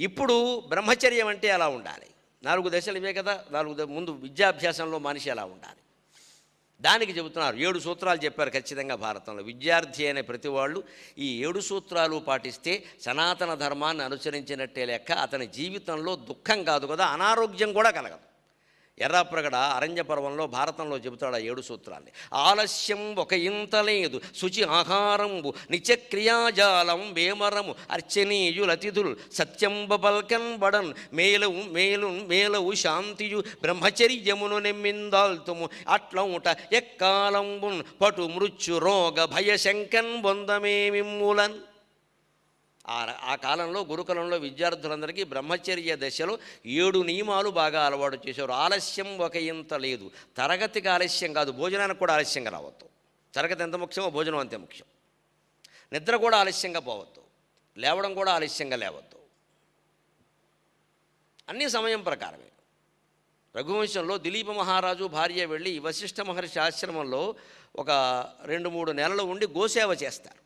ఇప్పుడు బ్రహ్మచర్యం అంటే ఎలా ఉండాలి? 4 దశలు ఇవే కదా. ముందు విద్యాభ్యాసంలో మనిషి ఎలా ఉండాలి దానికి చెబుతున్నారు. 7 సూత్రాలు చెప్పారు ఖచ్చితంగా భారతంలో. విద్యార్థి అనే ప్రతి వాళ్ళు ఈ 7 సూత్రాలు పాటిస్తే సనాతన ధర్మాన్ని అనుసరించినట్టే లెక్క. అతని జీవితంలో దుఃఖం కాదు కదా, అనారోగ్యం కూడా కలగదు. ఎర్రాప్రగడ అరణ్య పర్వంలో భారతంలో చెబుతాడు ఆ 7 సూత్రాల్ని. ఆలస్యం ఒక ఇంత లేదు, శుచి ఆహారంబు నిత్యక్రియాజాలం వేమరము అర్చనీయులతిథులు సత్యంబ పల్కన్ బడన్ మేలవు శాంతియు బ్రహ్మచర్యమును నెమ్మిందాల్తుము అట్లముట ఎక్కాలంబున్ పటు మృత్యు రోగ భయశంకన్ బొందమేమిమ్ములన్. ఆ కాలంలో గురుకులంలో విద్యార్థులందరికీ బ్రహ్మచర్య దశలో 7 నియమాలు బాగా అలవాటు చేశారు. ఆలస్యం ఒక ఇంత లేదు, తరగతికి ఆలస్యం కాదు, భోజనానికి కూడా ఆలస్యంగా రావద్దు. తరగతి ఎంత ముఖ్యమో భోజనం అంతే ముఖ్యం. నిద్ర కూడా ఆలస్యంగా పోవద్దు, లేవడం కూడా ఆలస్యంగా లేవద్దు, అన్నీ సమయం ప్రకారమే. రఘువంశంలో దిలీప మహారాజు భార్య వెళ్ళి వశిష్ఠ మహర్షి ఆశ్రమంలో ఒక 2-3 నెలలు ఉండి గోసేవ చేస్తారు.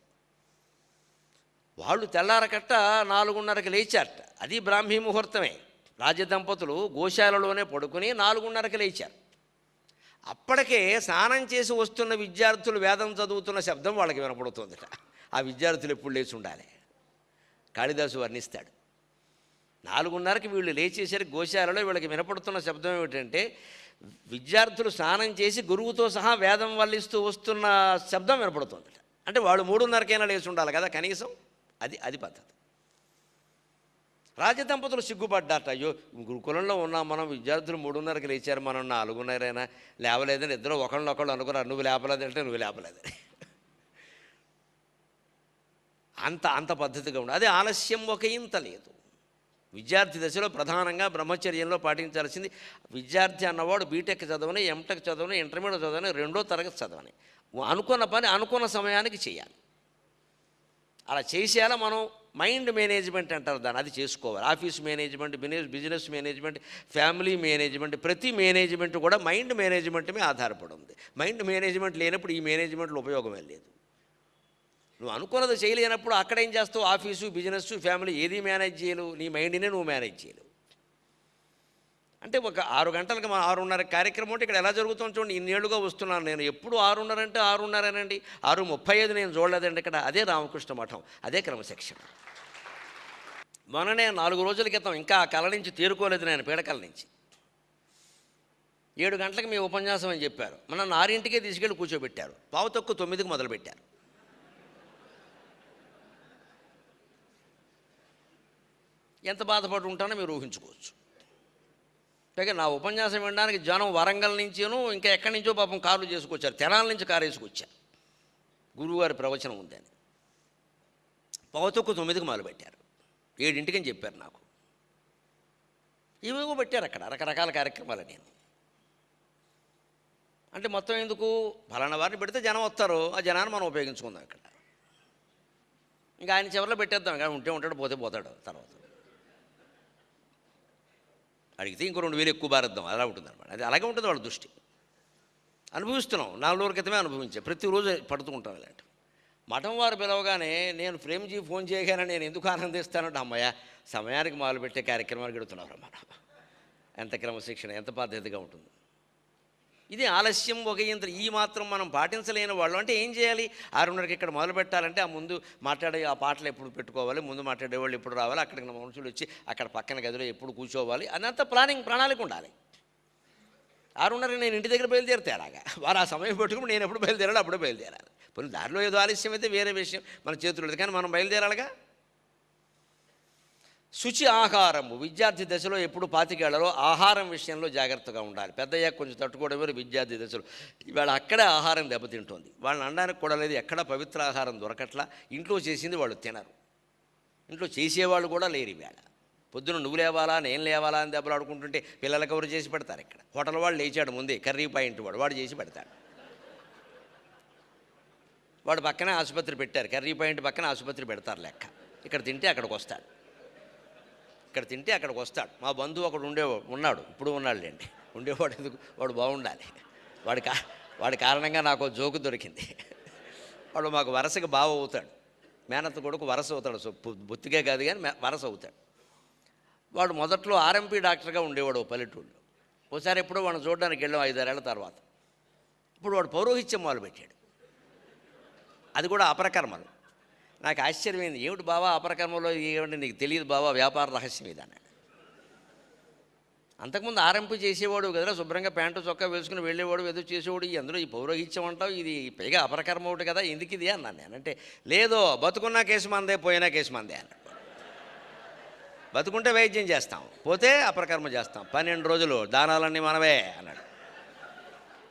వాళ్ళు తెల్లారకట్ట 4:30కి లేచారట. అది బ్రాహ్మీ ముహూర్తమే. రాజదంపతులు గోశాలలోనే పడుకుని 4:30కి లేచారు. అప్పటికే స్నానం చేసి వస్తున్న విద్యార్థులు వేదం చదువుతున్న శబ్దం వాళ్ళకి వినపడుతుందట. ఆ విద్యార్థులు ఎప్పుడు లేచి ఉండాలి? కాళిదాసు వర్ణిస్తాడు. 4:30కి వీళ్ళు లేచేసరికి గోశాలలో వీళ్ళకి వినపడుతున్న శబ్దం ఏమిటంటే, విద్యార్థులు స్నానం చేసి గురువుతో సహా వేదం వల్లిస్తూ వస్తున్న శబ్దం వినపడుతుందట. అంటే వాళ్ళు 3:30కైనా లేచి ఉండాలి కదా కనీసం. అది పద్ధతి. రాజదంపతులు సిగ్గుపడ్డారట. అయ్యో, గురుకులంలో ఉన్నాం మనం, విద్యార్థులు 3:30కి లేచారు, మనం 4:30 లేవలేదని ఇద్దరు ఒకళ్ళనొకళ్ళు అనుకున్నారు. నువ్వు లేపలేదంటే నువ్వు లేపలేదని. అంత పద్ధతిగా ఉండదు. అదే ఆలస్యం ఒక ఇంత లేదు. విద్యార్థి దశలో ప్రధానంగా బ్రహ్మచర్యంలో పాటించాల్సింది, విద్యార్థి అన్నవాడు బీటెక్ చదవని, ఎంటెక్ చదవని, ఇంటర్మీడియట్ చదవని, 2వ తరగతి చదవని, అనుకున్న పని అనుకున్న సమయానికి చేయాలి. అలా చేసేలా మనం మైండ్ మేనేజ్మెంట్ అంటారు దాన్ని, అది చేసుకోవాలి. Office management, business management, family management, ప్రతి మేనేజ్మెంట్ కూడా మైండ్ మేనేజ్మెంట్ మీద ఆధారపడి ఉంది. మైండ్ మేనేజ్మెంట్ లేనప్పుడు ఈ మేనేజ్మెంట్లో ఉపయోగమే లేదు. నువ్వు అనుకున్నది చేయలేనప్పుడు అక్కడేం చేస్తావు? ఆఫీసు, బిజినెస్, ఫ్యామిలీ ఏది మేనేజ్ చేయలేవు. నీ మైండ్నే నువ్వు మేనేజ్ చేయలేవు. అంటే ఒక 6 గంటలకు 6:30 కార్యక్రమం అంటే ఇక్కడ ఎలా జరుగుతుందో చూడండి. ఇన్నేళ్లుగా వస్తున్నాను నేను, ఎప్పుడు 6:30 అంటే 6:30 6:35 నేను చూడలేదండి ఇక్కడ. అదే రామకృష్ణ మఠం, అదే క్రమశిక్షణ. మొన్ననే 4 రోజుల క్రితం, ఇంకా ఆ కళ నుంచి తేరుకోలేదు నేను, పీడకల నుంచి. 7 గంటలకు మీ ఉపన్యాసం అని చెప్పారు. మన 6ంటికే తీసుకెళ్ళి కూర్చోబెట్టారు. 8:45కి మొదలుపెట్టారు. ఎంత బాధపడి ఉంటానో మీరు ఊహించుకోవచ్చు. పైగా నా ఉపన్యాసం వినడానికి జనం వరంగల్ నుంచిను ఇంకా ఎక్కడి నుంచో పాపం కార్లు చేసుకొచ్చారు. తెనాల నుంచి కారు వేసుకొచ్చారు గురువుగారి ప్రవచనం ఉందని. 8:45కి మొదలుపెట్టారు. 7ంటికి అని చెప్పారు నాకు. ఇవేవో పెట్టారు అక్కడ రకరకాల కార్యక్రమాలు. నేను అంటే మొత్తం ఎందుకు, ఫలానా వారిని పెడితే జనం వస్తారు, ఆ జనాన్ని మనం ఉపయోగించుకుందాం ఇక్కడ. ఇంకా ఆయన చివరిలో పెట్టేద్దాం, కానీ ఉంటే ఉంటాడు, పోతే పోతాడు. తర్వాత అడిగితే ఇంకో 2,000 ఎక్కువ భారద్దాం, అలా ఉంటుంది అనమాట. అది అలాగే ఉంటుంది వాళ్ళ దృష్టి. అనుభవిస్తున్నాం. 4 రోజుల క్రితమే అనుభవించాను. ప్రతిరోజు పడుతూ ఉంటాను ఇలాంటి. మఠం వారు పిలవగానే నేను ప్రేమ్జీ ఫోన్ చేయగానే నేను ఎందుకు ఆనందిస్తానంటే, అమ్మయ్య సమయానికి మొదలుపెట్టే కార్యక్రమాలు గడుతున్నారు మనం. ఎంత క్రమశిక్షణ, ఎంత పద్ధతిగా ఉంటుంది. ఇది ఆలస్యం ఒక యంత్రం. ఈ మాత్రం మనం పాటించలేని వాళ్ళు అంటే ఏం చేయాలి? 6:30కి ఇక్కడ మొదలు పెట్టాలంటే ఆ ముందు మాట్లాడే ఆ పాటలు ఎప్పుడు పెట్టుకోవాలి, ముందు మాట్లాడేవాళ్ళు ఎప్పుడు రావాలి, అక్కడికి మనుషులు వచ్చి అక్కడ పక్కన గదిలో ఎప్పుడు కూర్చోవాలి, అదంతా ప్రణాళిక ఉండాలి. 6:30కి నేను ఇంటి దగ్గర బయలుదేరితే అలాగా, వారు ఆ సమయం పెట్టుకుని నేను ఎప్పుడు బయలుదేరాలి అప్పుడే బయలుదేరాలి. పోనీ దారిలో ఏదో ఆలస్యం అయితే వేరే విషయం, మన చేతులు లేదు, కానీ మనం బయలుదేరాలిగా. శుచి ఆహారము. విద్యార్థి దశలో ఎప్పుడు 25 ఏళ్లలో ఆహారం విషయంలో జాగ్రత్తగా ఉండాలి. పెద్దయ్యాక కొంచెం తట్టుకోవడం వేరు. విద్యార్థి దశలో ఇవాళ అక్కడే ఆహారం దెబ్బతింటుంది. వాళ్ళని అనడానికి కూడా లేదు, ఎక్కడ పవిత్ర ఆహారం దొరకట్లా. ఇంట్లో చేసింది వాళ్ళు తినరు, ఇంట్లో చేసేవాళ్ళు కూడా లేరు. ఇవాళ పొద్దున నువ్వు లేవాలా నేను లేవాలా అని దెబ్బలు ఆడుకుంటుంటే పిల్లలకి ఎవరు చేసి పెడతారు? ఇక్కడ హోటల్ వాళ్ళు లేచాడు ముందే, కర్రీ పాయింట్ వాడు చేసి పెడతాడు. వాడు పక్కనే ఆసుపత్రి పెట్టారు, కర్రీ పాయింట్ పక్కన ఆసుపత్రి పెడతారు లెక్క. ఇక్కడ తింటే అక్కడికి వస్తాడు, ఇక్కడ తింటే అక్కడికి వస్తాడు. మా బంధువు ఒకడు ఉన్నాడు, ఇప్పుడు ఉన్నాడులేండి. ఉండేవాడు ఎందుకు, వాడు బాగుండాలి. వాడి కారణంగా నాకు జోకు దొరికింది. వాడు మాకు వరసగా బావ అవుతాడు. మేనత్త కొడుకు వరస అవుతాడు. సో బొత్తిగా కాదు కానీ వరస అవుతాడు. వాడు మొదట్లో ఆర్ఎంపీ డాక్టర్గా ఉండేవాడు పల్లెటూళ్ళు. ఒకసారి ఎప్పుడో వాడిని చూడడానికి వెళ్ళాం 5-6 ఏళ్ల తర్వాత. ఇప్పుడు వాడు పౌరోహిత్యం మొదలుపెట్టాడు, అది కూడా అపరకర్మలు. నాకు ఆశ్చర్యమైంది, ఏమిటి బావా అపరకర్మలో ఏమిటి నీకు తెలియదు బావా, వ్యాపార రహస్యం ఇది అన్నాడు. అంతకుముందు ఆర్ఎంపీ చేసేవాడు కదరా, శుభ్రంగా ప్యాంటు చొక్కా వేసుకుని వెళ్ళేవాడు, ఏదో చేసేవాడు. అందులో ఈ పౌరోహిత్యం అంటావు, ఇది పైగా అపరకర్మ ఒకటి కదా, ఎందుకు ఇది అన్నాను నేను. అంటే లేదో బతుకున్నా కేసు మందే, పోయినా కేసు మందే అన్నాడు. బతుకుంటే వైద్యం చేస్తాం, పోతే అపరకర్మ చేస్తాం, 12 రోజులు దానాలన్నీ మనవే అన్నాడు.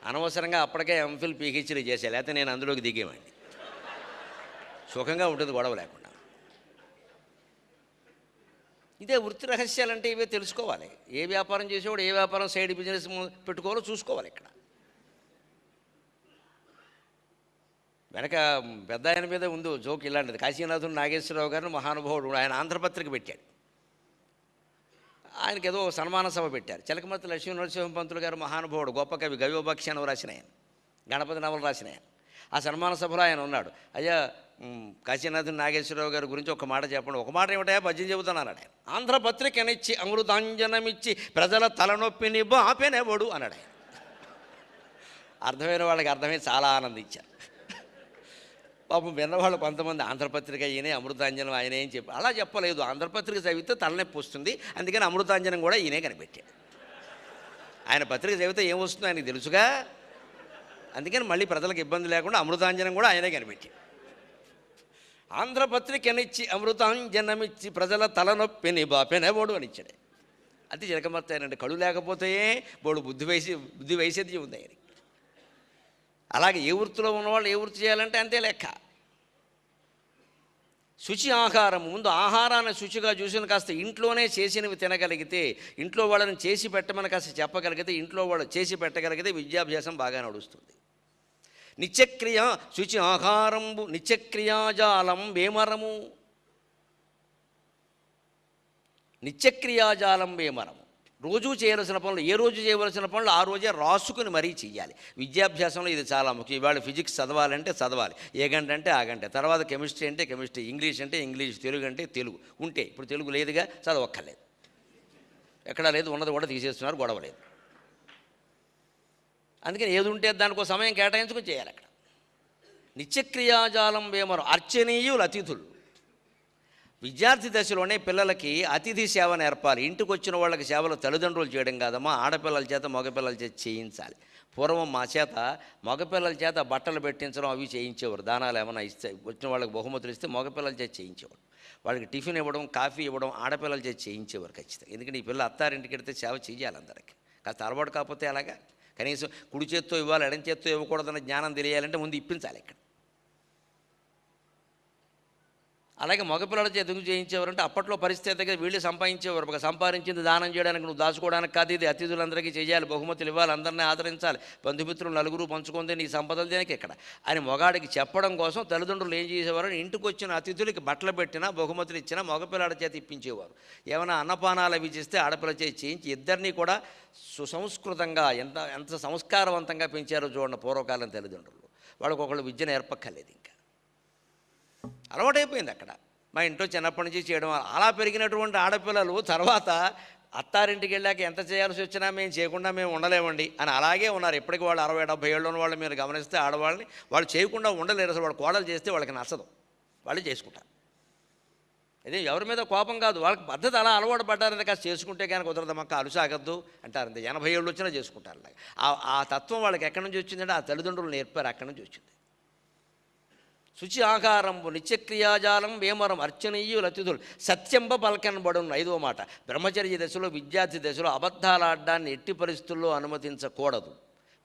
అనవసరంగా అప్పటికే ఎంఫిల్ పీహెచ్డీ చేసే, లేకపోతే నేను అందులోకి దిగేవాడిని. సుఖంగా ఉంటుంది గొడవ లేకుండా. ఇదే వృత్తి రహస్యాలంటే ఇవే తెలుసుకోవాలి. ఏ వ్యాపారం చేసేవాడు ఏ వ్యాపారం సైడ్ బిజినెస్ పెట్టుకోవాలో చూసుకోవాలి. ఇక్కడ వెనక పెద్ద ఆయన మీద ఉంది జోక్ ఇలాంటిది. కాశీనాథుడు నాగేశ్వరరావు గారిని మహానుభావుడు, ఆయన ఆంధ్రపత్రిక పెట్టాడు. ఆయనకి ఏదో సన్మాన సభ పెట్టారు. చిలకమర్తి లక్ష్మీ నరసింహ పంతులు గారు మహానుభావుడు, గొప్ప కవి, గవ్యోపఖ్యానం రాసిన ఆయన, గణపతి నవలు రాసిన ఆయన. ఆ సన్మాన సభలో ఆయన ఉన్నాడు. అయ్యా కాశీనాథుని నాగేశ్వరరావు గారి గురించి ఒక మాట చెప్పండి. ఒక మాట ఏమిటా, పద్యం చెబుతాను అన్నాడు ఆయన. ఆంధ్రపత్రికనిచ్చి అమృతాంజనమిచ్చి ప్రజల తలనొప్పిని బాపెనెవడు అన్నాడు ఆయన. అర్థమైన వాళ్ళకి అర్థమై చాలా ఆనందించారు. పాపం విన్నవాళ్ళు కొంతమంది ఆంధ్రపత్రిక ఈయనే, అమృతాంజనం ఆయనే అని చెప్పి, అలా చెప్పలేదు. ఆంధ్రపత్రిక చదివితే తలనొప్పి వస్తుంది, అందుకని అమృతాంజనం కూడా ఈయనే కనిపెట్టాడు. ఆయన పత్రిక చదివితే ఏమొస్తుందో ఆయనకు తెలుసుగా, అందుకని మళ్ళీ ప్రజలకు ఇబ్బంది లేకుండా అమృతాంజనం కూడా ఆయనే కనిపెట్టాడు. ఆంధ్రపత్రికనిచ్చి అమృతాంజనమిచ్చి ప్రజల తలనొప్పిని బాపెనెవడు అని ఇచ్చాడు. అది చిలకమర్తి ఆయనంటే. కళ్ళు లేకపోతే బోడు బుద్ధి వైసద్యం ఉంది ఆయనకి. అలాగే ఏ వృత్తిలో ఉన్నవాళ్ళు ఏ వృత్తి చేయాలంటే అంతే లెక్క. శుచి ఆహారం, ముందు ఆహారాన్ని శుచిగా చూసిన కాస్త ఇంట్లోనే చేసినవి తినగలిగితే, ఇంట్లో వాళ్ళని చేసి పెట్టమని కాస్త చెప్పగలిగితే, ఇంట్లో వాళ్ళు చేసి పెట్టగలిగితే విద్యాభ్యాసం బాగా నడుస్తుంది. నిత్యక్రియ శుచి ఆహారంబు నిత్యక్రియాజాలం వేమరము. నిత్యక్రియాజాలం వేమరము. రోజు చేయవలసిన పనులు, ఏ రోజు చేయవలసిన పనులు ఆ రోజే రాసుకుని మరీ చెయ్యాలి. విద్యాభ్యాసంలో ఇది చాలా ముఖ్యం. ఇవాళ ఫిజిక్స్ చదవాలంటే చదవాలి, ఏ గంట అంటే ఆ గంట. తర్వాత కెమిస్ట్రీ అంటే కెమిస్ట్రీ, ఇంగ్లీష్ అంటే ఇంగ్లీష్, తెలుగు అంటే తెలుగు. ఉంటే ఇప్పుడు తెలుగు లేదుగా, చదవక్కర్లేదు, ఎక్కడా లేదు, ఉన్నది కూడా తీసేస్తున్నారు, గొడవ లేదు. అందుకని ఏది ఉంటే దానికో సమయం కేటాయించుకొని చేయాలి. అక్కడ నిత్యక్రియాజాలం వేమరు అర్చనీయులు అతిథులు. విద్యార్థి దశలోనే పిల్లలకి అతిథి సేవ నేర్పాలి. ఇంటికి వచ్చిన వాళ్ళకి సేవలు తల్లిదండ్రులు చేయడం కాదమ్మా, ఆడపిల్లల చేత మగపిల్లల చేత చేయించాలి. పూర్వం మా చేత మగపిల్లల చేత బట్టలు పెట్టించడం అవి చేయించేవారు. దానాలు ఏమైనా ఇస్తే, వచ్చిన వాళ్ళకి బహుమతులు ఇస్తే మగపిల్లల చేత చేయించేవారు. వాళ్ళకి టిఫిన్ ఇవ్వడం, కాఫీ ఇవ్వడం ఆడపిల్లల చేత చేయించేవారు ఖచ్చితంగా. ఎందుకంటే ఈ పిల్ల అత్తారింటికి వెడితే సేవ చేయాలి అందరికీ. కాస్త అలవాటు కాకపోతే అలాగా, కనీసం కుడి చేత్తో ఇవ్వాలి, ఎడం చేత్తో ఇవ్వకూడదన్న జ్ఞానం తెలియాలంటే ముందు ఇప్పించాలి ఇక్కడ. అలాగే మగపిల్లల చేత ఎందుకు చేయించేవారంటే అప్పట్లో పరిస్థితి దగ్గర వీళ్ళు సంపాదించేవారు. ఒక సంపాదించింది దానం చేయడానికి, నువ్వు దాచుకోవడానికి కాదు, ఇది అతిథులందరికీ చేయాలి, బహుమతులు ఇవ్వాలి, అందరినీ ఆదరించాలి, బంధుమిత్రులు నలుగురు పంచుకుంది నీ సంపదలు దేనికి ఇక్కడ అని మొగాడికి చెప్పడం కోసం తల్లిదండ్రులు ఏం చేసేవారు, ఇంటికి వచ్చిన అతిథులకి బట్టలు పెట్టినా బహుమతులు ఇచ్చినా మగపిల్లాడి చేత ఇప్పించేవారు. ఏమైనా అన్నపానాలు అవి చేస్తే ఆడపిల్ల చేతి చేయించి ఇద్దరినీ కూడా సుసంస్కృతంగా ఎంత సంస్కారవంతంగా పెంచారో చూడండి పూర్వకాలం తల్లిదండ్రులు. వాళ్ళకి ఒకళ్ళు విద్య నేర్పక్కర్లేదు, ఇంకా అలవాటైపోయింది అక్కడ. మా ఇంట్లో చిన్నప్పటి నుంచి చేయడం, అలా పెరిగినటువంటి ఆడపిల్లలు తర్వాత అత్తారింటికి వెళ్ళాక ఎంత చేయాల్సి వచ్చినా మేము చేయకుండా మేము ఉండలేమండి అని అలాగే ఉన్నారు. ఇప్పటికీ వాళ్ళు 60-70 ఏళ్ళు ఉన్న వాళ్ళు మీరు గమనిస్తే ఆడవాళ్ళని వాళ్ళు చేయకుండా ఉండలేరు. అసలు వాళ్ళు కోడలు చేస్తే వాళ్ళకి నచ్చదు, వాళ్ళు చేసుకుంటారు. అదే ఎవరి మీద కోపం కాదు, వాళ్ళకి పద్ధతి అలా అలవాటు పడ్డారంటే కాస్త చేసుకుంటే కానీ కుదరదమ్మక్క, అలుసాగద్దు అంటారు. అంతే, 80 ఏళ్ళు వచ్చినా చేసుకుంటారు. ఆ తత్వం వాళ్ళకి ఎక్కడి నుంచి వచ్చిందంటే ఆ తల్లిదండ్రులు నేర్పారు, అక్కడి నుంచి వచ్చింది. శుచి ఆకారంబు నిత్యక్రియాజాలం వేమరం అర్చనీయులు అతిథులు సత్యంబ పలకనబడును. 5వ మాట, బ్రహ్మచర్య దశలో విద్యార్థి దశలో అబద్ధాలు ఆడడాన్ని ఎట్టి పరిస్థితుల్లో అనుమతించకూడదు.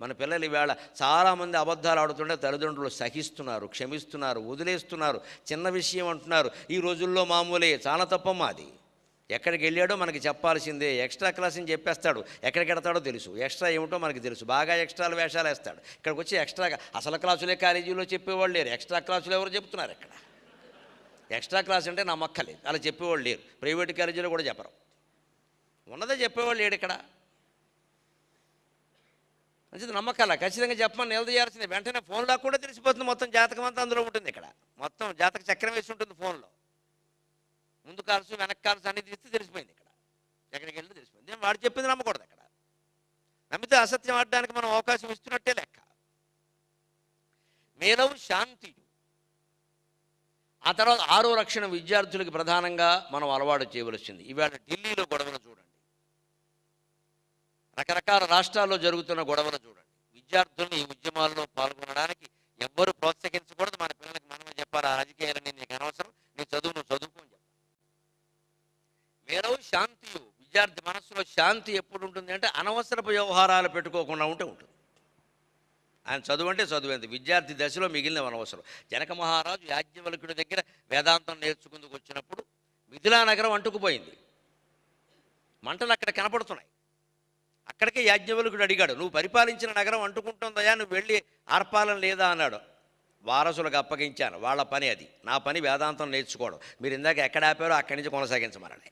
మన పిల్లలు ఈవేళ చాలామంది అబద్ధాలు ఆడుతుంటే తల్లిదండ్రులు సహిస్తున్నారు, క్షమిస్తున్నారు, వదిలేస్తున్నారు. చిన్న విషయం అంటున్నారు, ఈ రోజుల్లో మామూలే, చాలా తప్పమ్మా అది. ఎక్కడికి వెళ్ళాడో మనకి చెప్పాల్సిందే. ఎక్స్ట్రా క్లాస్ అని చెప్పేస్తాడు, ఎక్కడికి వెడతాడో తెలుసు, ఎక్స్ట్రా ఏమిటో మనకి తెలుసు, బాగా ఎక్స్ట్రాలు వేషాలు వేస్తాడు. ఇక్కడికి వచ్చి ఎక్స్ట్రాగా అసలు క్లాసులే కాలేజీలో చెప్పేవాళ్ళు లేరు, ఎక్స్ట్రా క్లాసులు ఎవరు చెప్తున్నారు ఇక్కడ? ఎక్స్ట్రా క్లాస్ అంటే నమ్మక్కలేదు, అలా చెప్పేవాళ్ళు లేరు. ప్రైవేట్ కాలేజీలో కూడా చెప్పరు, ఉన్నదే చెప్పేవాళ్ళు లేడు ఇక్కడ. మంచిది, నమ్మకాల ఖచ్చితంగా చెప్పమని నిలదీయాల్సిందే. వెంటనే ఫోన్లో కూడా తెలిసిపోతుంది, మొత్తం జాతకం అంతా అందులో ఉంటుంది. ఇక్కడ మొత్తం జాతక చక్రం వేసి ఉంటుంది ఫోన్లో, ముందు కాల్స్ వెనక్ కాల్స్ అన్ని తీస్తే తెలిసిపోయింది ఇక్కడ. ఎక్కడికి వెళ్ళి తెలిసిపోయింది. వాడు చెప్పింది నమ్మకూడదు. అక్కడ నమ్మితే అసత్యం ఆడడానికి మనం అవకాశం ఇస్తున్నట్టే లెక్క. మేలవు శాంతి. ఆ తర్వాత 6వ లక్షణం విద్యార్థులకు ప్రధానంగా మనం అలవాటు చేయవలసింది. ఇవాళ ఢిల్లీలో గొడవలు చూడండి, రకరకాల రాష్ట్రాల్లో జరుగుతున్న గొడవలు చూడండి. విద్యార్థుల్ని ఈ ఉద్యమాల్లో పాల్గొనడానికి ఎవ్వరూ ప్రోత్సహించకూడదు. మన పిల్లలకి మనమే చెప్పాలి, ఆ రాజకీయాలన్నీ నీకు అనవసరం, నీ చదువు నువ్వు చదువుకోని చెప్పాలి. మేలవు శాంతియు. విద్యార్థి మనస్సులో శాంతి ఎప్పుడు ఉంటుంది అంటే అనవసరపు వ్యవహారాలు పెట్టుకోకుండా ఉంటే ఉంటుంది. ఆయన చదువు అంటే చదువేంది, విద్యార్థి దశలో మిగిలిన అనవసరం. జనక మహారాజు యాజ్ఞవల్కుడి దగ్గర వేదాంతం నేర్చుకుందుకు వచ్చినప్పుడు మిథిలా నగరం అంటుకుపోయింది. మంటలు అక్కడ కనపడుతున్నాయి. అక్కడికే యాజ్ఞవల్కుడు అడిగాడు, నువ్వు పరిపాలించిన నగరం అంటుకుంటుందయా, నువ్వు వెళ్ళి ఆర్పాలని లేదా అన్నాడు. వారసులకు అప్పగించాను, వాళ్ళ పని అది. నా పని వేదాంతం నేర్చుకోవడం. మీరు ఇందాక ఎక్కడ ఆపారో అక్కడి నుంచి కొనసాగించమని.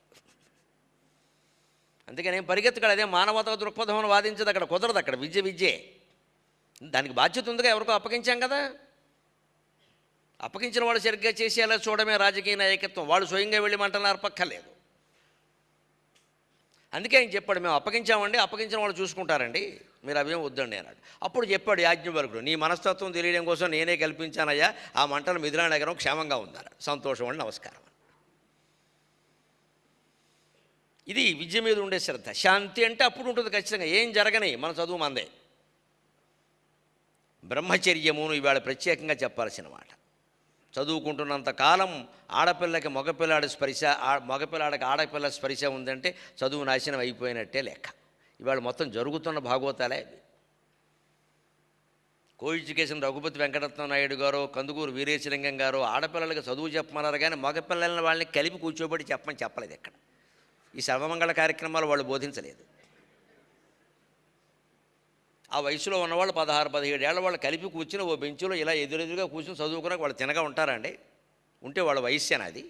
అందుకే నేను పరిగెత్తుకాడు. అదే మానవతా దృక్పథం వాదించదు, అక్కడ కుదరదు. అక్కడ విద్యే. దానికి బాధ్యత ఉందిగా, ఎవరికో అప్పగించాం కదా. అప్పగించిన వాడు సరిగ్గా చేసేలా చూడమే రాజకీయ నాయకత్వం. వాడు స్వయంగా వెళ్ళి మంటలు ఆర్పక్కర్లేదు. అందుకే ఆయన చెప్పాడు, మేము అప్పగించామండి, అప్పగించిన వాళ్ళు చూసుకుంటారండి, మీరు అవేం వద్దండి అన్నాడు. అప్పుడు చెప్పాడు యాజ్ఞవల్కుడు, నీ మనస్తత్వం తెలియడం కోసం నేనే కల్పించానయ్యా, ఆ మంటలు మిథిలా నగరం క్షేమంగా ఉందన్నాడు. సంతోషం అండి, నమస్కారం. ఇది విద్య మీద ఉండే శ్రద్ధ. శాంతి అంటే అప్పుడు ఉంటుంది ఖచ్చితంగా, ఏం జరగని మన చదువు మందే. బ్రహ్మచర్యమును ఇవాళ ప్రత్యేకంగా చెప్పాల్సిన మాట. చదువుకుంటున్నంత కాలం ఆడపిల్లకి మగపిల్లాడి స్పర్శ, మగపిల్లాడికి ఆడపిల్ల స్పర్శ ఉందంటే చదువు నాశనం అయిపోయినట్టే లెక్క. ఇవాళ మొత్తం జరుగుతున్న భాగవతాలే అవి. కో ఎడ్యుకేషన్ రఘుపతి వెంకటరత్న నాయుడు గారు, కందుకూరు వీరేశలింగం గారు ఆడపిల్లలకి చదువు చెప్పమన్నారు, కానీ మగపిల్లలని వాళ్ళని కలిపి కూర్చోబెట్టి చెప్పమని చెప్పలేదు. ఎక్కడ ఈ సర్వమంగళ కార్యక్రమాలు వాళ్ళు బోధించలేదు. ఆ వయసులో ఉన్నవాళ్ళు 16-17 ఏళ్ళ వాళ్ళు కలిపి కూర్చుని ఓ బెంచ్లో ఇలా ఎదురెదురుగా కూర్చుని చదువుకున్నాక వాళ్ళు తినగా ఉంటారండి? ఉంటే వాళ్ళ వయస్సేనా అది?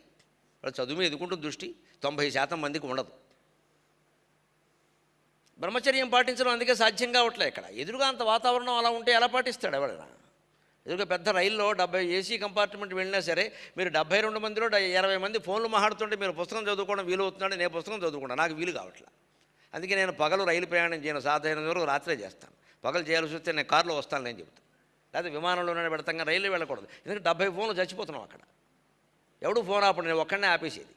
వాళ్ళ చదువు మీద ఎదుకుంటుంది దృష్టి. 90% మందికి ఉండదు. బ్రహ్మచర్యం పాటించడం అందుకే సాధ్యం కావట్లేదు. ఇక్కడ ఎదురుగా అంత వాతావరణం అలా ఉంటే ఎలా పాటిస్తాడు ఎవరైనా? ఎదురుగా పెద్ద రైల్లో 70 ఏసీ కంపార్ట్మెంట్ వెళ్ళినా సరే మీరు 72 మందిలో 20 మంది ఫోన్లు మాట్లాడుతుంటే మీరు పుస్తకం చదువుకోవడం వీలు అవుతున్నాడు. నేను పుస్తకం చదువుకుంటాను, నాకు వీలు కావట్లేదు. అందుకే నేను పగలు రైలు ప్రయాణం చేయను, సాధారణ వరకు రాత్రే చేస్తాను. పగలు చేయాల్సి వస్తే నేను కారులో వస్తాను నేను చెబుతాను, లేకపోతే విమానంలోనే పెడతాం, కానీ రైల్లో వెళ్ళకూడదు. ఎందుకంటే 70 ఫోన్లు చచ్చిపోతున్నాం అక్కడ. ఎవడు ఫోన్ ఆపడు, నేను ఒక్కడనే ఆపేసేది.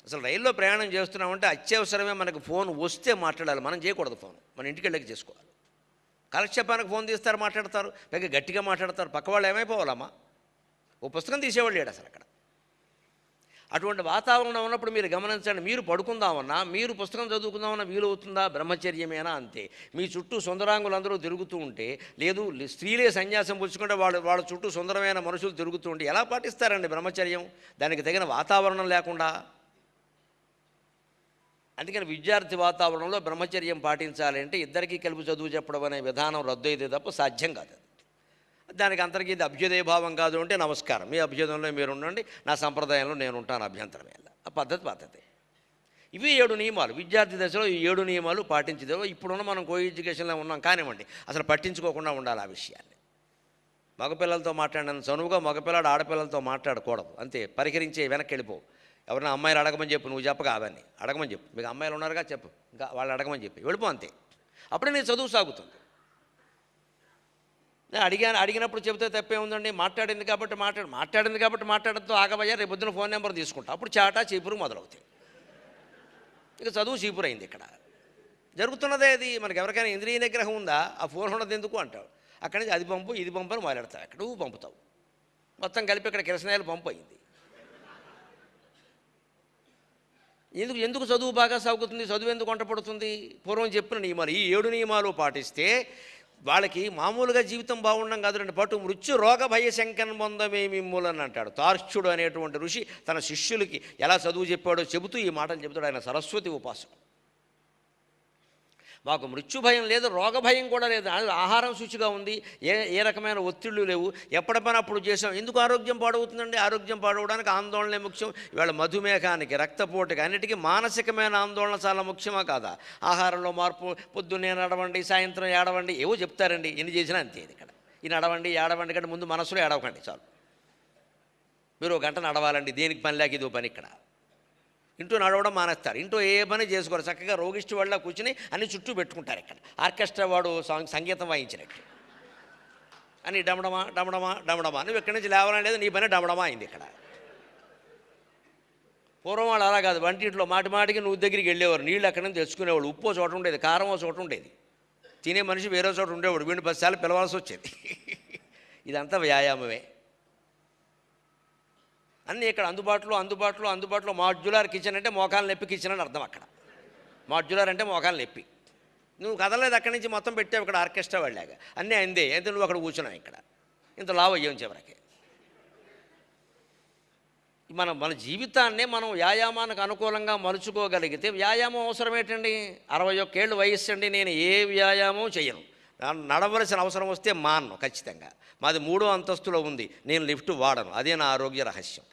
అసలు రైల్లో ప్రయాణం చేస్తున్నామంటే అత్యవసరమే మనకు ఫోన్ వస్తే మాట్లాడాలి, మనం చేయకూడదు. ఫోన్ మన ఇంటికి వెళ్ళకి చేసుకోవాలి. కాలక్షేపానికి ఫోన్ తీస్తారు, మాట్లాడతారు, పైగా గట్టిగా మాట్లాడతారు. పక్క వాళ్ళు ఏమైపోవాలమ్మా? ఓ పుస్తకం తీసేవాళ్ళు లేడు అసలు అక్కడ. అటువంటి వాతావరణం ఉన్నప్పుడు మీరు గమనించండి, మీరు పడుకుందామన్నా, మీరు పుస్తకం చదువుకుందామన్నా వీలు అవుతుందా? బ్రహ్మచర్యమేనా? అంతే. మీ చుట్టూ సుందరాంగులందరూ తిరుగుతూ ఉంటే, లేదు స్త్రీలే సన్యాసం పుచ్చుకుంటే వాళ్ళ చుట్టూ సుందరమైన మనుషులు తిరుగుతూ ఉంటే ఎలా పాటిస్తారండి బ్రహ్మచర్యం? దానికి తగిన వాతావరణం లేకుండా. అందుకని విద్యార్థి వాతావరణంలో బ్రహ్మచర్యం పాటించాలి అంటే ఇద్దరికీ కలిపి చదువు చెప్పడం అనే విధానం రద్దు అయితే తప్ప సాధ్యం కాదు. దానికి అంతరికి ఇది అభ్యుదయ భావం కాదు అంటే నమస్కారం, మీ అభ్యుదయంలో మీరు ఉండండి, నా సంప్రదాయంలో నేను ఉంటాను, అభ్యంతరం వెళ్ళ. ఆ పద్ధతి. ఇవి 7 నియమాలు. విద్యార్థి దశలో ఈ 7 నియమాలు పాటించదే. ఇప్పుడున్న మనం కో ఎడ్యుకేషన్లో ఉన్నాం కానివ్వండి, అసలు పట్టించుకోకుండా ఉండాలి ఆ విషయాన్ని. మగపిల్లలతో మాట్లాడిన చనువుగా మగపిల్లాడు ఆడపిల్లలతో మాట్లాడకూడదు. అంతే, పరిహరించే వెనక్కి వెళ్ళిపోవు. ఎవరైనా అమ్మాయిలు అడగమని చెప్పు, నువ్వు చెప్పగా అవన్నీ అడగమని చెప్పు. మీకు అమ్మాయిలు ఉన్నారుగా, చెప్పు, ఇంకా వాళ్ళు అడగమని చెప్పి వెళ్ళిపో. అంతే, అప్పుడే నీ చదువు సాగుతుంది. నేను అడిగినప్పుడు చెబితే తప్పే ఉందండి, మాట్లాడింది కాబట్టి మాట్లాడద్దు, ఆగబయ్యా, రేపు పొద్దున ఫోన్ నెంబర్ తీసుకుంటా, అప్పుడు చాటా చీపురు మొదలవుతాయి. ఇక చదువు చీపురైంది. ఇక్కడ జరుగుతున్నదే అది. మనకి ఎవరికైనా ఇంద్రియ నిగ్రహం ఉందా? ఆ ఫోన్ ఉన్నది ఎందుకు అంటావు. అక్కడి నుంచి అది పంపు ఇది పంపు అని మాట్లాడతావు. అక్కడ నువ్వు పంపుతావు, మొత్తం కలిపి ఇక్కడ కిరసనాయలు పంపు అయింది. ఎందుకు చదువు బాగా సాగుతుంది? చదువు ఎందుకు వంటపడుతుంది? పూర్వం చెప్పిన నియమాలు, ఈ 7 నియమాలు పాటిస్తే వాళ్ళకి మామూలుగా జీవితం బాగుండడం కాదు, 2 పాటు మృత్యు రోగ భయ శంకన్ పొందమేమిమ్ములని అంటాడు. తార్క్షుడు అనేటువంటి ఋషి తన శిష్యులకి ఎలా చదువు చెప్పాడో చెబుతూ ఈ మాటలు చెబుతాడు. ఆయన సరస్వతి ఉపాసకుడు. మాకు మృత్యు భయం లేదు, రోగ భయం కూడా లేదు. ఆహారం శుచిగా ఉంది, ఏ రకమైన ఒత్తిళ్లు లేవు, ఎప్పటి పని అప్పుడు చేసాం. ఎందుకు ఆరోగ్యం పాడవుతుందండి? ఆరోగ్యం పాడవడానికి ఆందోళనే ముఖ్యం. ఇవాళ మధుమేహానికి, రక్తపోటుకి, అన్నిటికీ మానసికమైన ఆందోళన చాలా ముఖ్యమా కాదా? ఆహారంలో మార్పు, పొద్దున్నే నడవండి, సాయంత్రం ఏడవండి, ఏవో చెప్తారండి, ఎన్ని చేసినా అంతే. ఇక్కడ ఈ నడవండి ఏడవండి కంటే ముందు మనసులో ఏడవకండి చాలు. మీరు 1 గంట నడవాలండి, దేనికి పని లేక ఇదో పని. ఇక్కడ ఇంటూ నడవడం మానేస్తారు, ఇంటూ ఏ పని చేసుకోరు, చక్కగా రోగిష్టి వాళ్ళ కూర్చుని అన్ని చుట్టూ పెట్టుకుంటారు. ఇక్కడ ఆర్కెస్ట్రా వాడు సంగీతం వాయించినట్టు అని డమడమా డమడమా డమడమా. నువ్వు ఇక్కడి నుంచి లేవడం లేదు, నీ పని డమడమా అయింది ఇక్కడ. పూర్వం వాళ్ళు అలా కాదు, వంటింట్లో మాటి మాటికి నువ్వు దగ్గరికి వెళ్ళేవారు, నీళ్ళు ఎక్కడి నుంచి తెచ్చుకునేవాడు, ఉప్పు చోట ఉండేది, కారం చోట ఉండేది, తినే మనిషి వేరే చోట ఉండేవాడు, వీడిని 10 సార్లు పిలవాల్సి వచ్చేది. ఇదంతా వ్యాయామమే. అన్నీ ఇక్కడ అందుబాటులో మాడ్యులర్ కిచెన్ అంటే మోకాలు నొప్పి కిచెన్ అని అర్థం. అక్కడ మాడ్యులర్ అంటే మోకాలు నొప్పి. నువ్వు కదలేదు, అక్కడి నుంచి మొత్తం పెట్టావు ఇక్కడ ఆర్కెస్ట్రా వాళ్ళాగా, అన్నీ అందే. ఎంత నువ్వు అక్కడ కూర్చున్నావు, ఇక్కడ ఇంత లావు అయ్యాం చివరికి. మన జీవితాన్నే మనం వ్యాయామానికి అనుకూలంగా మలుచుకోగలిగితే, వ్యాయామం అవసరం ఏంటండి? 61 ఏళ్ళు వయస్సు అండి, నేను ఏ వ్యాయామం చేయను, నడవలసిన అవసరం వస్తే మాన్ను ఖచ్చితంగా. మాది 3వ అంతస్తులో ఉంది, నేను లిఫ్ట్ వాడను, అదే నా ఆరోగ్య రహస్యం.